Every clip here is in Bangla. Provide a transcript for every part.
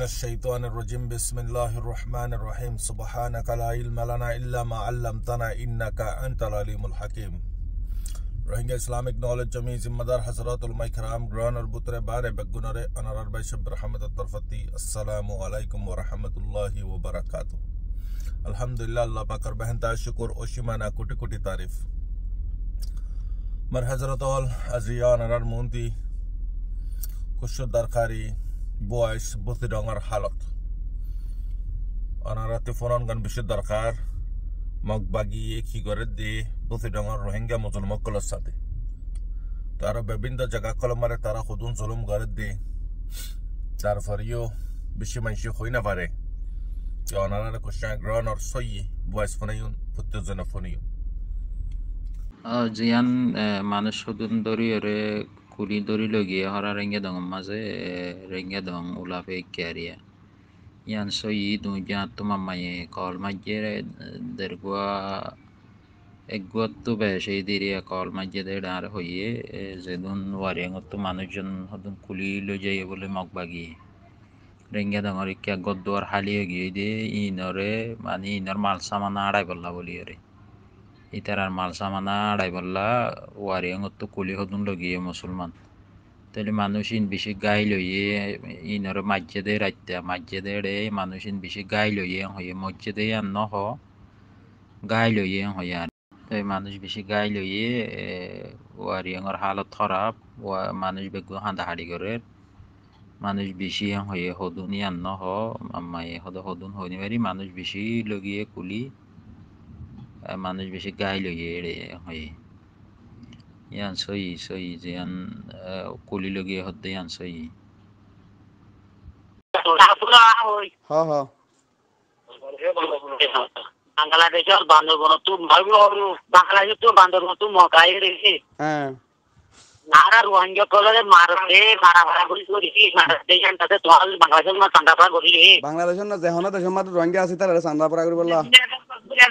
من الشيطان الرجيم بسم الله الرحمن الرحيم سبحانك لا علم لنا إلا ما علمتنا إنك أنت العليم الحكيم रोहिंग्या इस्लामिक नॉलेज जमी जिम्मेदार हजरत उलमा इकराम ग्रान और बुतरे बारे बेगुनरे अनर बैशब रहमत तरफती अस्सलामु अलैकुम व रहमतुल्लाहि व बरकातहू। अल्हम्दुलिल्लाह अल्लाह पाक कर बहनता शुक्र ओशिमाना कोटि कोटि तारीफ मर हजरत अल अजियान अनर मुंती कुछ दरकारी বয়স বুঝতে ডঙ্গার হালত অনারাতে ফোন গান বেশি দরকার মগ বাগিয়ে কি করে দে বুঝতে ডঙ্গার রোহিঙ্গা মুসলমানগুলোর সাথে তারা বিভিন্ন জায়গা কলমারে তারা খুদুন জুলুম করে দে তারপরেও বেশি মানুষ হই না পারে যে অনারারে কোশ্চেন গ্রহণ আর সই বয়স ফোনাইন প্রত্যেকজন ফোনিও জিয়ান মানুষ সুদুন দরিয়রে কুলি দরি লগিয়ে হরা রেঙ্গে দং মাঝে রেঙ্গে দং উলাফে ক্যারিয়া ইয়ান সই দুইয়া তোমা মায়ে কল মাঝে দেরগুয়া একগুয়াত্তু বেশি দিরিয়া কল মাঝে দের আর হইয়ে যেদুন ওয়ারিয়াঙ্গত্তু মানুষজন হদুন কুলি লো যাইয়ে বলে মগবাগি রেঙ্গে দঙর ইক্কা গদ্দুয়ার হালিয়ে গিয়ে দিয়ে ইনরে মানে ইনর মাল সামানা আড়াই বললা বলি রে ইতারার মাল সামানা আড়াই বললা ওয়ারিয়াঙ্গত্তু কুলি হদুন লগিয়ে মুসলমান তাহলে মানুষ ইন বেশি গাই লইয়ে ইনর মাঝে রাইতা মাঝে রে মানুষ ইন বেশি গাই লইয়ে হয়ে মসজিদে আর নহ গাই লইয়ে হয়ে আর তাই মানুষ বেশি গাই লইয়ে ওয়ারিয়াঙ্গর হালত খারাপ মানুষ বেগু হাঁদাহাড়ি করে মানুষ বেশি হয়ে হদুন ইয়ান নহ মায়ে হদুন হইনি পারি মানুষ বেশি লগিয়ে কুলি মানুষ বেশি গাই লইয়ে হয়ে ইয়ান সই জিয়ান কুলি লগিয়ে হদ্দে ইয়ান সই বাংলাদেশের বান্দরবন তো বাংলাদেশ তো বান্দরবন তো মকাই রেখে নারা রোহিঙ্গা কলরে মারা করেছি দেশান তাতে তোয়াল বাংলাদেশের না চান্দা পড়া করি বাংলাদেশের না যেহনা দেশের মাত্র রোহিঙ্গা আছে তারা চান্দা পড়া করি বললা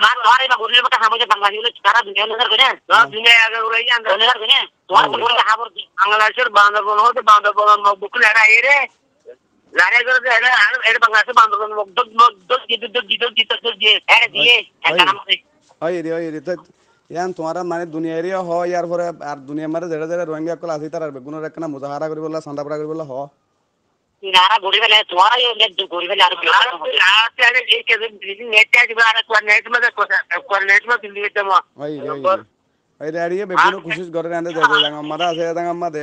ভাত ধরে বা গরিবের কথা হামে বাংলাদেশ তারা দুনিয়া নজর করে সব দুনিয়া আগে উড়াই আন নজর করে তোয়াল বলে হাবর বাংলাদেশের বান্দরবন হতে বান্দরবন বুকলে এরা এরে লারে করে এরা এর বাংলাদেশের বান্দরবন দগ দিয়ে এর দিয়ে ওই রে তো ইয়ান তোমারা মানে দুনিয়ার হ ইয়ার পরে আর দুনিয়া মারে যেটা যেটা রোহিঙ্গা কল আছে তার বেগুনের একটা মুজাহারা করি বললা চান্দা পড়া করি বললা হ নারা গরিবের তোরা গরিবের আর আরে এই কে নেট আছে আর নেট মধ্যে দিতে মো ওই রে বেগুন কোশিশ করে আনতে যাই জাঙ্গাম্মারা আছে জাঙ্গাম্মা দে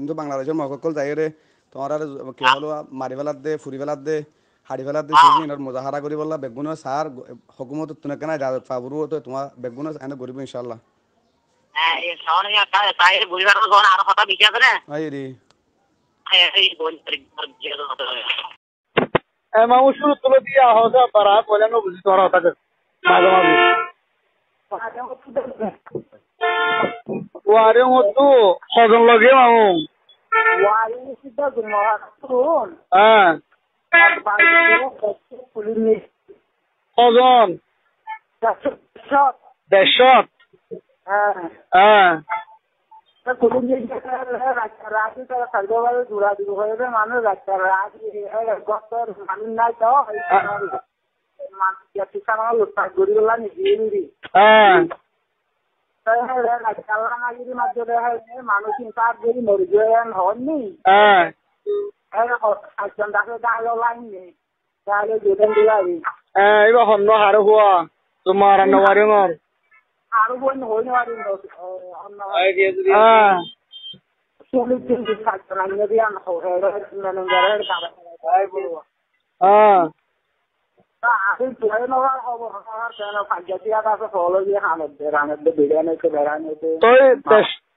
তো বাংলাদেশের মককল যাই রে তোমারা কি হলো মারি ফেলাত দে ফুরি ফেলাত দে হাড়ি ফেলাত দে সিজিনর মুজাহারা করি বললা বেগুনের সার হুকুমত তুনে কেনা ইজাজত পাবরু তো তোমার বেগুনের এনে গরিব ইনশাআল্লাহ হ্যাঁ এই সামনে একটা তাই গরিবের কোন আর কথা বিক্রি করে আই রে এই বল মামু শুরু তুলে দিয়া হওয়া পারা বলে না বুঝি তোরা হতা মাঝে ওয়ারে মতো সজন লগে মামু ওয়ারে সিদ্ধ গুমরা শুন হ্যাঁ সজন দেশত হ্যাঁ মানুষ নাই তো গরিবেলা নিজে মানুষ ইনসাফ যদি মরি হননি একজন তাকে গালো লাইনি তাহলে যেতেন দিলাবি এবার হন্য হারে হওয়া তোমার রান্নাবাড়ির আরো বই হইনি পারি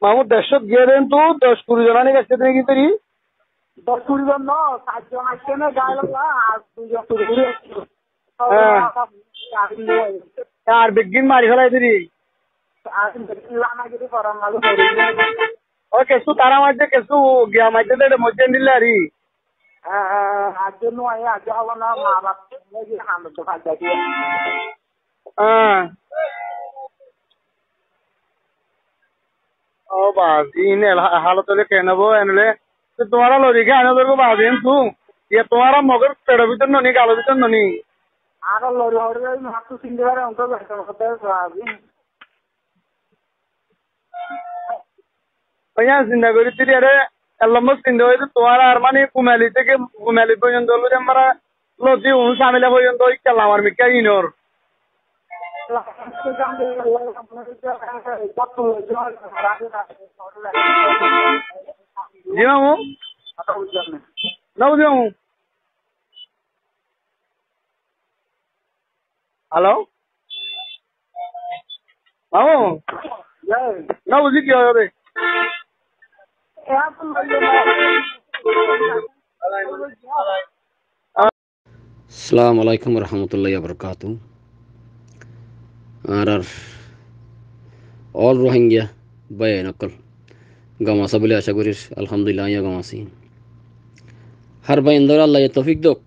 মামু দেশত গিয়ে দেন তো 10-20 জনানি কাছে নাকি তরি 10-20 জন ন 7 জন আসছে না গাইল আর 2 জন আর বেগিন মারি ফেলাই তরি ও কেসু তারা মাঝে কেসু গিয়া মাঝে মধ্যে দিলে আরি জন্য আজ হবো না মা বাপ হামদ ফাঁকা দিয়ে ও বাজি নে হালত কেন বো এনলে তোমারা লরিকে আনে তোর বাজিন তু ইয়ে তোমার মগের পেটের ভিতর ননি গালের ভিতর ননি আর লড়ি হড়ে মাত্র চিনতে পারে অন্ত ব্যস্ত করতে ওই চিন্তা করি তুই আরে এলম্ব চিন্তা হয়েছে তোমার আর মানে কুমালি থেকে কুমালি পর্যন্ত হলো যে আমরা লতি সামিলা পর্যন্ত ওই খেলা আমার মিকা ইনোর জি মামু না বুঝি মামু হ্যালো মামু না বুঝি কি হবে আসসালামু আলাইকুম রহমতুল্লাহ বরকাত আর অল রোহিঙ্গা বাই নকল গামাসা বলে আশা করি আলহামদুলিল্লাহ ইয়া গামাসি হার বাই ইন্দর আল্লাহ তৌফিক দোক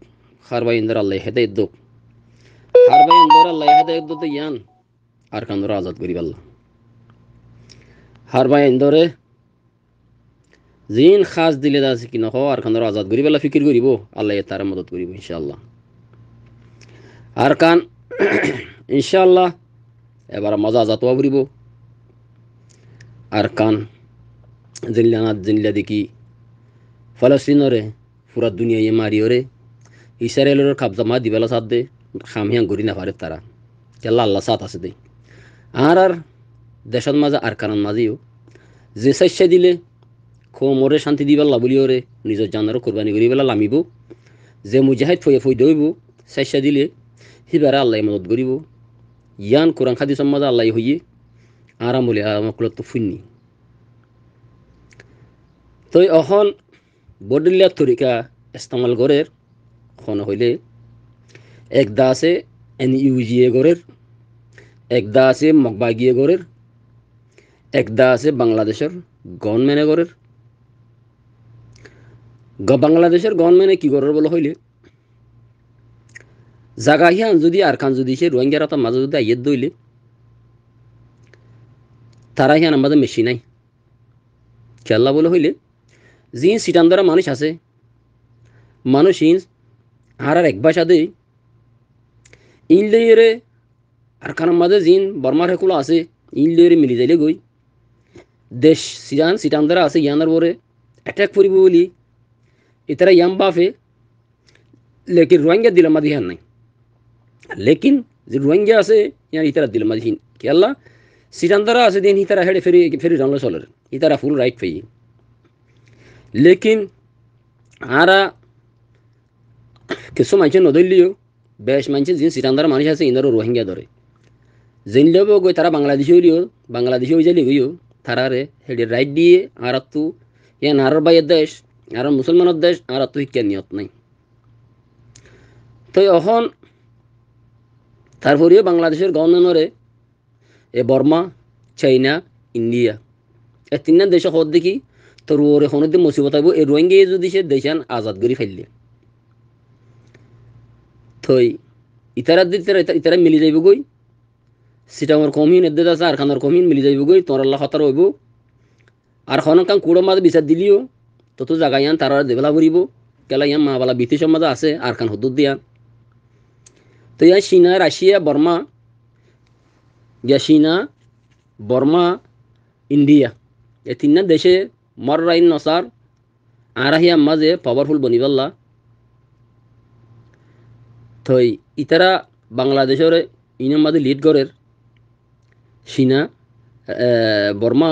হার বাই ইন্দর আল্লাহ হেদায়েত দোক হার বাই ইন্দর আল্লাহ হেদায়েত দোতে ইয়ান আর কান্দর আজাদ করিব আল্লাহ হার বাই ইন্দরে জিন খাস দিলে দাসি কি নহ আর কান্দর আজাদ করিব আল্লাহ ফিকির করিব আল্লাহ তার মদত করিব ইনশাআল্লাহ আর কান ইনশাআল্লাহ এবার মজা যাতোয়া করিব আর কান জিল্লা দেখি ফলস্তিনরে পুরা দুনিয়া মারিওরে ইসরায়েলের খাবজামা দিবেলা সাথ দে খামিয়া ঘুরি না পারে তারা কেল্লা আল্লাহ সাথ আছে দে আর দেশের মাঝে আর কারণ মাঝেও যে শস্য দিলে মরে শান্তি দিবেলা বলিওরে নিজের জানারও কোরবানি করি বেলা লামিব যে মুজাহিদ ফই দইব শস্য দিলে সিবারে আল্লাহ মদত করিব ইয়ান কোরআন হাদিসের মাঝে আল্লাহ হইয়ে আরাম বলে আরামকলত তো ফুন্নি তো এখন বদলিয়ার তরিকা ইস্তেমাল করের খন হইলে একদা আছে NUGA গড়ের একদা আছে মগবাগিয়ে গড়ের একদা আছে বাংলাদেশের গভর্নমেন্টে গড়ের বাংলাদেশের গভর্নমেন্টে কি গড়ের বলা হইলে জাগা হিয়ান যদি আর খান যদি সে রোহিঙ্গার তার মাঝে যদি আইয়ের দইলে তারা হিয়ান আমাদের মেশি নাই খেলা বলে হইলে যে সিটান দ্বারা মানুষ আছে মানুষ আর এক ভাষা দেই ইনলেরে আর খানের মাঝে জিন বর্মার হেকুলো আছে ইনলেরে মিলি যাইলে গই দেশ সিটান দ্বারা আছে ইয়ানার পরে অ্যাটাক করিব বলি এতারা ইয়াম বাফে লেকিন রোহিঙ্গা দিলাম মাঝে হিয়ান নাই লেকিন যে রোহিঙ্গা আছে ইয়ার ইতারা দিলাম মাঝে হিন খেলা সিটান দ্বারা আছে দিন ইতারা হেডে ফেরি রানলে চলের ইতারা ফুল রাইট পাই লেকিন আরা কিছু মানুষ নদলিও বেশ মানুষ যে সিটান্দার মানুষ আছে ইন্দারও রোহিঙ্গা ধরে জেনলেও গই তারা বাংলাদেশে হইলিও বাংলাদেশে হয়ে যালি গইও তারারে হেডে রাইট দিয়ে আর তো ইয়া নারর বাইয়ের দেশ আর মুসলমানের দেশ আর তো শিক্ষার নিয়ত নাই তো এখন তারপরেও বাংলাদেশের গভর্নরে এ বর্মা চাইনা ইন্ডিয়া এ তিনটা দেশে হদ দেখি তোর ওর এখন মুসিবত আইব এই রোহিঙ্গা যদি সে দেশান আজাদ করে ফেললে থই ইতারা মিলি যাইব গই সিটাঙর কমিন এদের আছে আর খানোর কমিন মিলি যাইব গই তোর আল্লাহ হতার হইব আর খনন কান কুড়ো মাঝে বিচার দিলিও তত জায়গা ইয়ান তারা দেবেলা করিব কেলা ইয়ান মা বালা ব্রিটিশ মাঝে আছে আর খান হদুর দিয়া তো ইয়ান চীনা রাশিয়া বর্মা চীনা বর্মা ইন্ডিয়া এই তিনটা দেশে মর রাইন নসার আর আহিয়া মাঝে পাওয়ারফুল বনিবাল্লা থই ইতারা বাংলাদেশের ইনের মাঝে লিড গড়ের চীনা বর্মা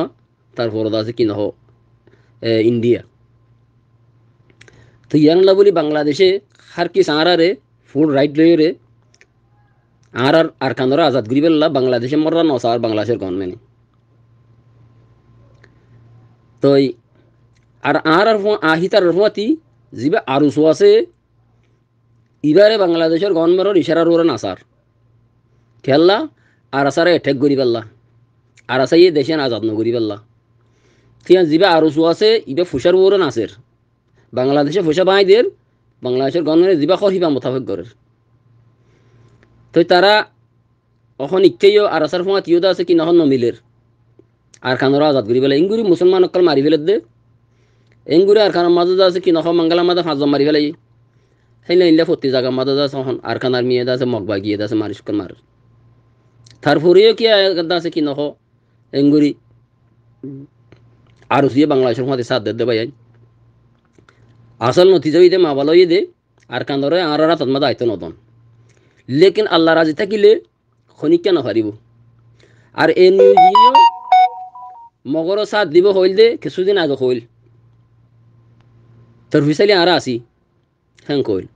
তারপর আছে কি নহ ইন্ডিয়া তো ইয়ানলা বলি বাংলাদেশে হার কি সাঁড়ারে ফুল রাইট লইরে আর কান্দরা আজাদ করি বেলা বাংলাদেশে মররা নসার বাংলাদেশের গভর্নমেন্ট তো আর আহিতার রফাতি যিবা আরো আছে ইবারে বাংলাদেশের গভর্নমেন্টর ইশারার ওরা নাসার খেললা আর আসারে এটেক করি পেল্লা আর আসা ইয়ে দেশে আজাদ নগরি পেল্লা ঠিক যিবা আরো আছে ইবা ফুসার ওরা নাচের বাংলাদেশে ফুসা বাঁই দের বাংলাদেশের গভর্নমেন্ট যিবা সহিবা মোতাবেক করের তো তারা এখন ইচ্ছেও আর আসার ফোঁয়া তিওদা আছে কি নহন নমিলের আর খানোর আজাদ করি পেলা ইংগুরি মুসলমান অকল মারি ফেলে দে এঙ্গুরি আর খানোর মাঝে আছে কি নহ মাঙ্গালার মাঝে 5 জন মারি ফেলাই হেলে ইল্লা ফতি জায়গা মাদা আছে হন আরকানার মিয়ে আছে মগবা গিয়ে আছে মারিশ কর মার তারপরেও কি আছে কি নহ এঙ্গুরি আর উসিয়ে বাংলাদেশের মধ্যে সাথ দে ভাই আসল নতিজা ইদে মা ভালো ইদে আর কান্দরে আর রাত মধ্যে আইতো নদন লেকিন আল্লাহ রাজি থাকিলে খনিক কেন হারিব আর এ নিউজিও মগর সাথ দিব হইল দে কিছুদিন আগে হইল তোর ফিসালি আর আসি হ্যাঁ কইল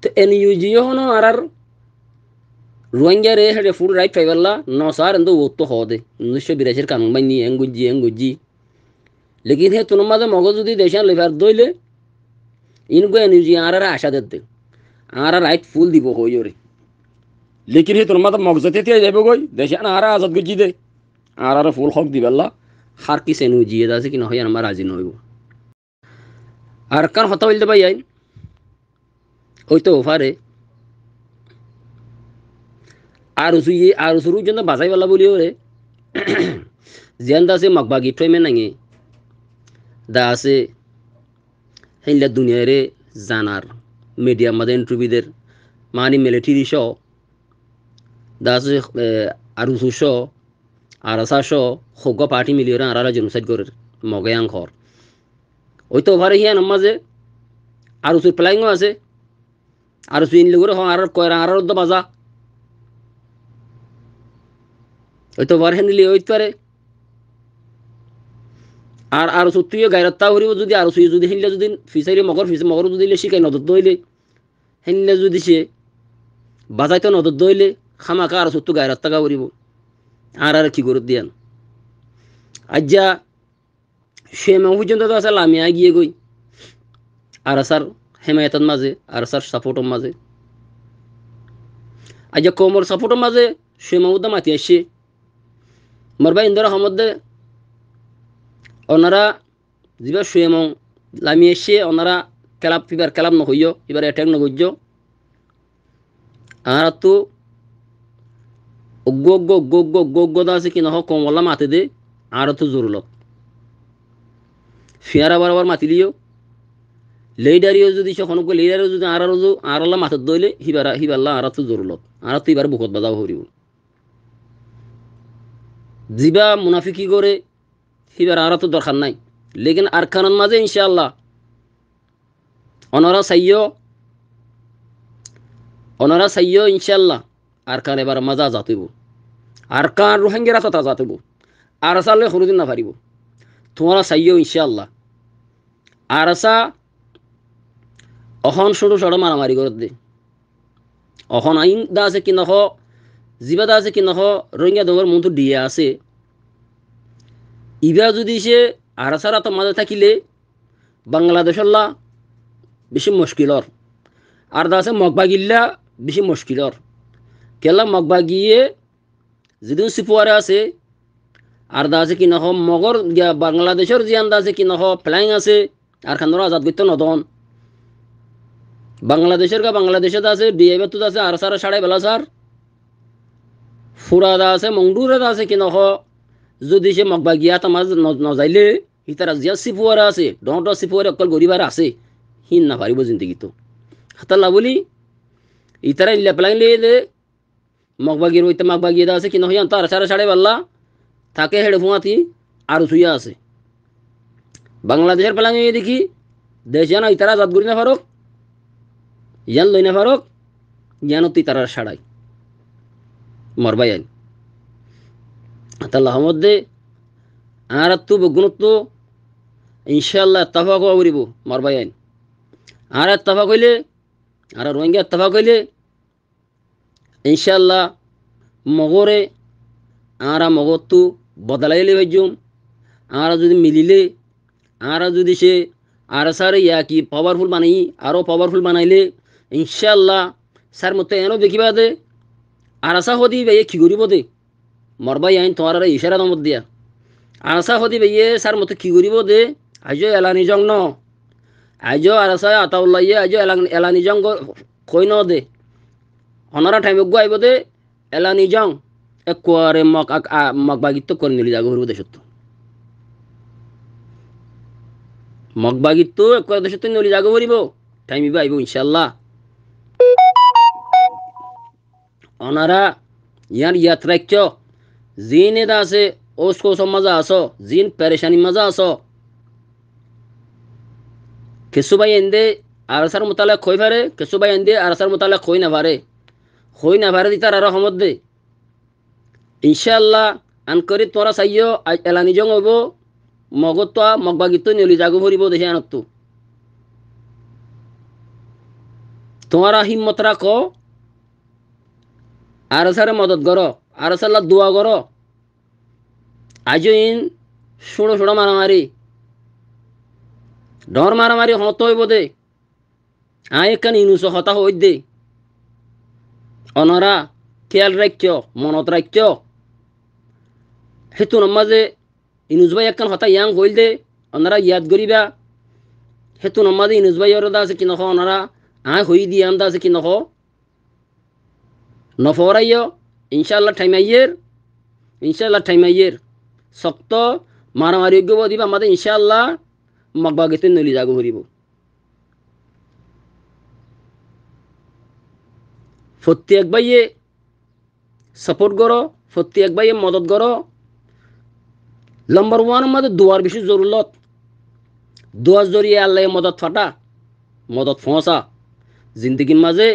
তো এ নিউজিও হনো আর রোহিঙ্গা রে হেডে ফুল রাইট পাইবাল্লা নসার এন্দো ওতো হদে 1982 কানুন বাইনি এঙ্গুজি লেকিন হে তুন মাঝে মগজ যদি দেশান লেবার দইলে ইনগো এনিউজি আর আশা দেতে আর রাইট ফুল দিব হইরে লেকিন হে তুন মাঝে মগজতে তে যাইব গই দেশান আর আজাদ গজি দে আর ফুল হক দিবাল্লা হার কি সেনুজি আছে কি নহয় আমার রাজি নইব আর কার হতা হইলতে ভাই আইন ওই তো ওফারে আর উসুরু জন্য বাজাই বালা বলি ওরে জিয়ান দাসে মগবাগি ট্রেমে নাঙে দা আছে হেইলা দুনিয়ারে জানার মিডিয়া মাদে ইন্টারভিউদের মানি মিলিটারি শো দা আছে আর উসু শো আর আসা শো হোগ পার্টি মিলিয়রা আরালা জেনোসাইড করে মগায়াং ঘর ওই তো ওভারে হিয়া নামাজে আর উসুর প্লাইংও আছে আর উসু ইন লগরে আর কয়রা আর দ বাজা ওই তো ওভারে নিলি ওই পারে আর সত্যিও গায়রত্তা হরিব যদি আর সুই যদি হিনলে যদি ফিসাইরে মগর যদি শিখাই নদত দইলে হিনলে যদি সে বাজাইতো নদত দইলে খামাকা আর সত্য গায়রত্তা গা হরিব আর কি করে দিয়ান আজ্জা সে পর্যন্ত তো আছে লামিয়া গিয়ে গই আর আসার হেমায়তের মাঝে আর আসার সাপোর্টের মাঝে আজ্জা কোমর সাপোর্টের মাঝে সে মাহুদা মাতি আসছে মরবা ইন্দর আহমদে ওনারা যা সুয়েমং লামি এসে ওনারা ক্লাব ফিবার ক্লাব নহইয় এবার অ্যাটাক নগজ্য আর তো অজ্ঞ আছে কি নহ কমলা মাতে দে আর তো জরুলত ফিয়ারা বারবার মাতি লিও লেডারিও যদি সখন লেডারিও যদি আরলা মাথার দইলে হিবাল্লা আর তো জরুলত আর তো এবার বুকত বাজাও হরিব জিবা মুনাফিকি করে হিবার আর তো দরকার নাই লেকিন আর খানের মাঝে ইনশাআল্লাহ অনরা সাইয় ইনশাআল্লাহ আর খান এবার মজা যাতইব আর কান রোহিঙ্গারা তথা যাতইব আর আসালে হরুদিন না পারিব তোমারা সাইয় ইনশাআল্লাহ আর আসা অহন শুরু সড় মারামারি করে দে অহন আইন দা আছে কি নহ জিবা দা আছে কি নহ রোহিঙ্গা দমর মন্তু দিয়ে আছে ইবা যদি সে আরাসারা তো মাঝে থাকিলে বাংলাদেশল্লা বেশি মুশকিলর আর দাসে মগবাগিল্লা বেশি মুশকিলর কেলা মগবাগিয়ে যেদিন সিপুয়ারে আছে আর দাসে কি নহ মগর বাংলাদেশের জিয়ান দাসে কি নহ ফ্লাইং আছে আর খানোর আজাদ করতে নদন বাংলাদেশে আছে ডিএবে তো আছে আর সারা সাড়ে বেলা সার ফুরা দা আছে মংডুরে দা আছে কি নহ যদি সে মগবাগিয়া তামাজ নজাইলে ইতারা জিয়া সিপুয়ারা আছে ডট সিপুয়ারে অকল গরিবার আছে হিন না পারিব জিন্দগি তো হাতাল্লা বলি ইতারা ইল্লা প্লাইন লিয়ে দে মগবাগির ওইতে মগবাগিয়া আছে কি নহয় তার সারা সাড়ে বাল্লা থাকে হেডে ফুয়াতি আর সুইয়া আছে বাংলাদেশের প্লাইন দেখি দেশ জানা ইতারা জাত গরি না ফারক ইয়ান লই না ফারক ইয়ানো তুই তারা সাড়াই মরবাই আইন আল্লাহ মধ্যে আর তো বগুণত্ব ইনশাআল্লাহ ইত্তেফাক করিব মরবাই আইন আর ইত্তেফাক হইলে আর রোহিঙ্গা ইত্তেফাক হইলে ইনশাআল্লাহ মগরে আর মগরতো বদলাইলে ভাইজুম আর যদি মিলিলে আর যদি সে আর সারে ইয়া কি পাওয়ারফুল বানাই আরও পাওয়ারফুল বানাইলে ইনশাআল্লাহ সার মতো এনো দেখিবা দে আর আসা হদি ভাই কি করিব দে মরবাই আইন তোমার ইশারা দমত দিয়া আরসা হদি ভাইয়ে সার মতো কি করিব দে আজ এলানি জং ন আজ আরসা আতাউল্লাইয়ে আজ এলানি জং কই ন দে অনারা টাইম গো আইব দে এলানি জং একবারে মগবাগিত্ব করে নিলি জাগো হরিব দেশত মগবাগিত্ব একবার দেশত নিলি জাগো হরিব টাইম আইব ইনশাআল্লাহ ওনারা ইয়ান ইয়াত্রাক্য জিন এদা আছে ওসকো মজা আসো জিন পেরেশানি মজা আসো কিছু ভাই এন্দে আরসার মোতালেক খই পারে কিছু ভাই এন্দে আরসার মোতালেক খই না পারে দিতার আর রহমত দে ইনশাআল্লাহ আন করি তোরা চাইও এলানি জং হইব মগত মগবাগিত নলি জাগু ভরিব দেশে আনতো তোমারা হিম্মত রাখো আরসারে মদত করো আরসাল্লাহ দোয়া করো আজও ইন ষোড়ো মারামারি ডর মারামারি হত হইব দে এখান ইনুস হতা হই দে অনরা খেয়াল রাখ্য মনত রাখ্য হেতু নমাজে ইনুস ভাই একখান হতা ইয়াং হইল দে অনারা ইয়াদ করিবা হেতু নমাজে ইনুস ভাই ওর দা আছে কি নখ অনারা হই দিয়ে আম দা আছে কি নখ নফরাইয় ইনশাআল্লাহ টাইম আইয়ের শক্ত মারামারি যোগ্য দিবা আমাদের ইনশাআল্লাহ মগবাগিতে নলি জাগো হরিব প্রত্যেক ভাইয়ে সাপোর্ট করো প্রত্যেক ভাইয়ে মদত করো নম্বর 1 মধ্যে দোয়ার বেশি জরুরত দোয়ার জরিয়ে আল্লাহ মদত ফাটা মদত ফসা জিন্দগির মাঝে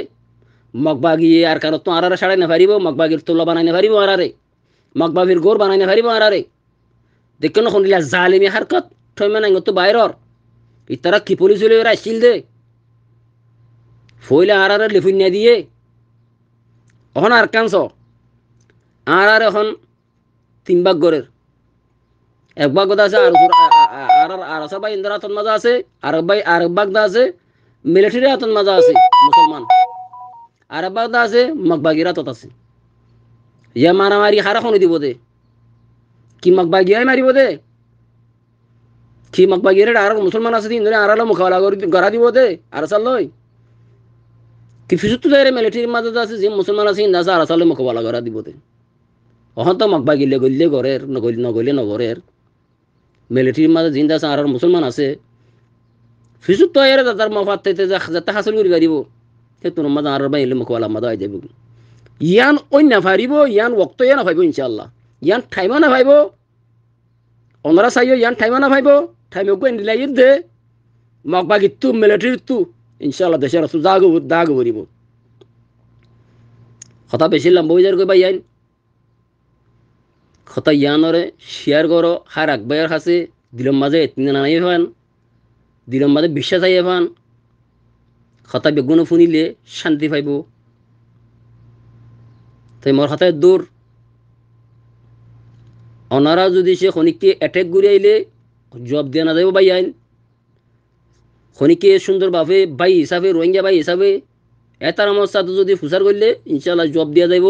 মগবাগিয়ে আর কারো তো আরারে সাড়াই না পারিব মগবাগির তোলা বানাই না পারিব আরারে মগবাগির গোর বানাই না পারিব আরারে দেখুন শুনিলা জালিমি হারকত ঠইমে নাই তো বাইরর ইতারা কি পুলিশ হলে ওরা আসছিল দে ফইলে আরারে লিফুন না দিয়ে এখন আর কানছ আর এখন 3 ভাগ গরের এক ভাগ আছে আর আছে ভাই ইন্দ্র আতন মাজা আছে আর ভাগ দা আছে মিলিটারি আতন মাজা আছে মুসলমান আর ভাগ দা আছে মগবাগির আতত আছে ইয়া মারামারি হারা শুনি দিব দে কি মগবাগিয়াই মারিব দে কি মগবাগির আর মুসলমান আছে দিন ধরে আরালো মুখাওয়ালা গড়া দিব দে আর চাল লই কি ফিসুত দেরে মিলিটারির মাঝে আছে যে মুসলমান আছে ইন্দা আর চালে মুখাওয়ালা গড়া দিব দে অহন তো মগবাগিলে গইলে গরের নগইলে নগরের মিলিটারির মাঝে জিন্দা আছে আর মুসলমান আছে ফিসুত তো এর তার মফাত থেকে যাতে হাসিল করি পারিব সেই তোর মাঝে আর বাইলে মুখাওয়ালা মাঝে আই যাবে ইয়ান অন্য পারিব ইয়ান ওক্ত ইয়া না পাইব ইনশাআল্লাহ ইয়ান ঠাইমা না পাইব ওনারা চাইও ইয়ান ঠাইমা না পাইব ঠাইমে গো এন্ডিলাই দে মগবাগির তু মিলিটারির তু ইনশাআল্লাহ দেশের তু দাগ ভরিব কথা বেশি লম্বা হয়ে যার কই ভাই কথা ইয়ানরে শেয়ার করো হার আকবাইয়ের কাছে দিলম মাঝে এতদিন নাই ফান দিলম মাঝে বিশ্বাস আই ফান কথা বেগুন শুনিলে শান্তি পাইব তাই মোর হাতে দূর অনারা যদি সে খনিককে অ্যাটেক করে আইলে জব দেওয়া না যাবো ভাই আইন খনিকে সুন্দরভাবে ভাই হিসাবে রোহিঙ্গা ভাই হিসাবে এটার আমার সাথে যদি ফুসার করলে ইনশাআল্লাহ জব দেওয়া যাইব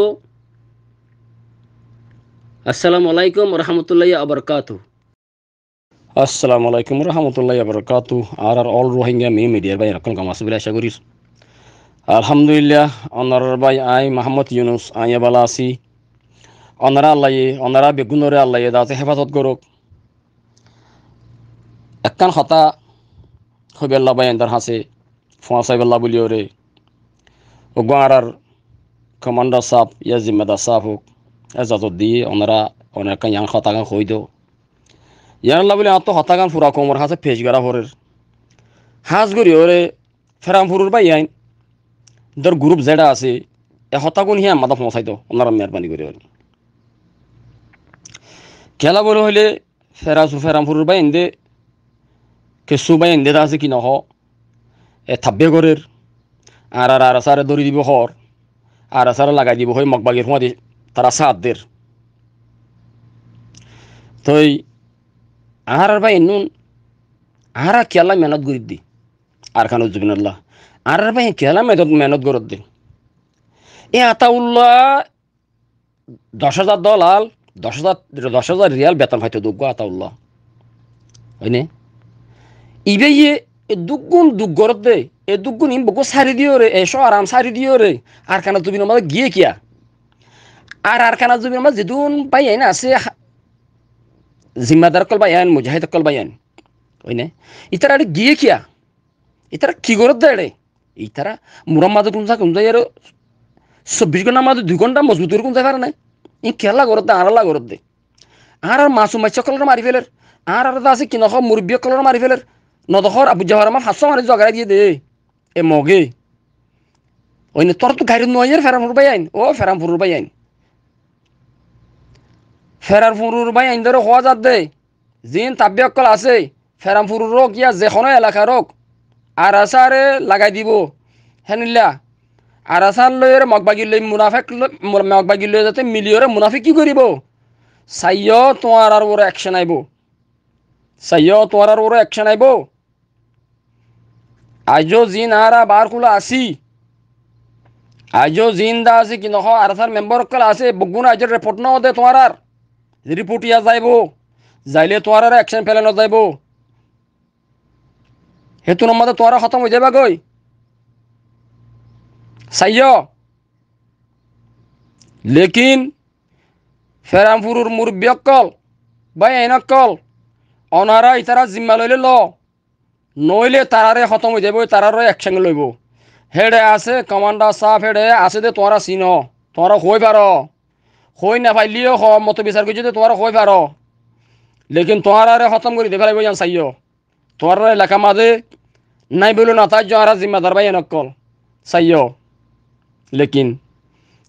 আসসালামু আলাইকুম রহমতুল্লাহি আবরকাতু আসসালামু আলাইকুম রহমতুল্লাহি আবরকাতু আর অল রোহিঙ্গা মিডিয়ার ভাই রকম কাম আছে বলে আশা করি আলহামদুলিল্লাহ অনার ভাই আই মোহাম্মদ ইউনুস আইয়া বালা আছি অনারা বেগুনরে আল্লাহ দাতে হেফাজত করুক একখান হতা হইবেল্লা ভাই এন্দার হাসে ফোঁসাইবেল্লা বলিও রে ও গোয়ার কমান্ডার সাহ ইয়া জিম্মেদার সাহ হোক এজাজত দিয়ে ওনারা অনেক ইয়ান হতাগান হই দেও ইয়ান্লা বলে আত হতাগান ফুরা কোমর হাসে ফেস গড়া ভরের হাঁস গড়ি ওরে ফেরামপুরের ভাই আইন ধর গ্রুপ যেটা আছে এ হতাগুন হিয়া মাথা পৌঁছাই দো ওনারা মেহরবানি করে খেলা বলে হইলে ফেরামপুরের ভাই এন্দে কেসু ভাই এন্দে আছে কি নহ এ থাব্বে গরের আর সারে দড়ি দিব হর আর সারে লাগাই দিব হয় মগবাগির হুঁয়া তারা সাতদের তই আর ভাই নুন আর খেলা মেহনত করি দি আর খান জুবিনাল্লাহ আর ভাই খেলা মেহনত করত দি এ আতাউল্লাহ 10,000 দলাল 10,000 রিয়াল বেতন হয়তো দুগ্গ আতাউল্লাহ হয়নে ইবে দুগুণ দুগ গরত দে এ দুগুণ ইম বকো সারি দিও রে এসো আরাম সারি দিও রে আর খানা জুবিন আমাদের গিয়ে কিয়া আর খানা জুবিন আমার যেদুন পাই না আছে জিম্মাদার কল বাইন মুজাহিদ কল বাইন হয়নে ইতারা গিয়ে কিয়া ইতারা কি গরত দে রে ইতারা মুরাম্মাদ কুমসা কুমজাইয়ের 24 ঘন্টার মধ্যে 2 ঘন্টা মজবুত করে কোনতে পারে না ই খেলা করত দে আরালা করত দে আর মাসুম মাছ কলর মারি ফেলের আর আছে কি নখ মুরব্বী কলর মারি ফেলের নদখর আবু জাহার আমার 500 মারি জগাড়া দিয়ে দে এ মগে ওইনে তোর তো গাড়ি নয়ের ফেরামপুর বাই আইন ও ফেরামপুর বাই আইন ফেরামপুর বাই আইন ধরে হওয়া যাত দে জিন তাব্বি অকল আছে ফেরামপুর রোগ ইয়া যেখানো এলাকা রোগ আর আসারে লাগাই দিব হেনিল্লা আর আসার লয়ের মগবাগি লই মুনাফিক মগবাগি লই যাতে মিলিয়রে মুনাফিক কি করিব সাইয় তোমার আর ওর অ্যাকশন আইব সাইয় তোমার আর ওর অ্যাকশন আইব আজও জিন আরা বার কুলা আসি আজও জিন্দা আছে কি নহ আর আসার মেম্বার অকল আছে বগুন আজের রিপোর্ট ন দে তোমার আর রিপোর্ট ইয়া যাইব যাইলে তোমার আর অ্যাকশন ফেলে যাইব হেতু নম্বর তোমার খতম হয়ে যাবা গই সাইয় লেকিন ফেরামপুরুর মুরব্বী অকল বাই আইন অকল অনারা ইতারা জিম্মা লইলে ল নইলে তারারে খতম হয়ে যাব তারারে একসঙ্গে লইব হেডে আছে কমান্ডার সাফ হেডে আছে দে তোরা চিন তোরা হই পার হই না পাইলিও মত বিচার করছি যে তোরা হই পার লেকিন তোরারে খতম করে দেবে লাগবে জান চাইও তোর এলাকা মাঝে নাই বলো না তার যারা জিম্মাদার ভাই নকল চাইও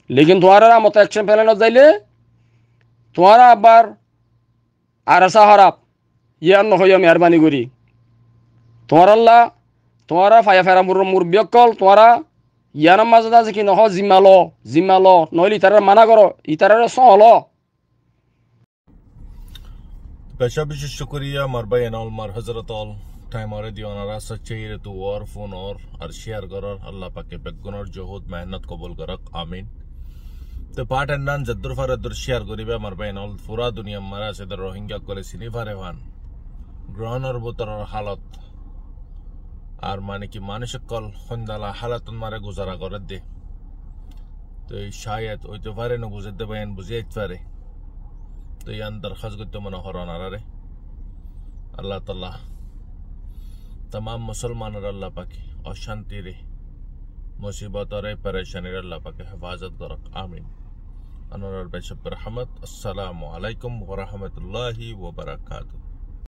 লেকিন তোরা মতো অ্যাকশন ফেলানো যাইলে তোরা আবার আর আসা হারাপ ইয়ার নহইয়া মেহরবানি করি তোমার আল্লাহ তোমারা ফায়া ফেরামপুর মুরব্বী অকল তোরা ইয়ার মাঝে আছে কি নহ জিম্মা ল নইলে ইতারা মানা করো ইতারা সহল पेशा विशेष शुक्रिया मरबाई एनॉल मर हजरत ऑल टाइम और दियो अनारा सच्चे रे तू और फोन और शेयर करर अल्लाह पाके बेगुनर जोहद मेहनत कबूल करक आमीन तो पार्ट एंडान जद्दुर फरदुर शेयर करिबा मरबाई एनॉल पूरा दुनिया मारा से द रोहिंग्या कोले सिनिफारे वान ग्रहण और बुतर हालत আর মানে কি মানসিক কল খন্দালা হালাত মারে গুজারা করে দে তো শায়দ ওইতে পারে না বুঝতে পারেন বুঝাইতে পারে তো ইয়ান দরখাস্ত করতে মনে হরানারা রে আল্লাহ তাআলা तमाम मुसलमानर अल्लाह पाके अशांति रे मुसीबत रे परेशानी रे अल्लाह पाके हिफाजत करक आमीन अनवर बेशब रहमत अस्सलामु अलैकुम व रहमतुल्लाहि व बरकातहू।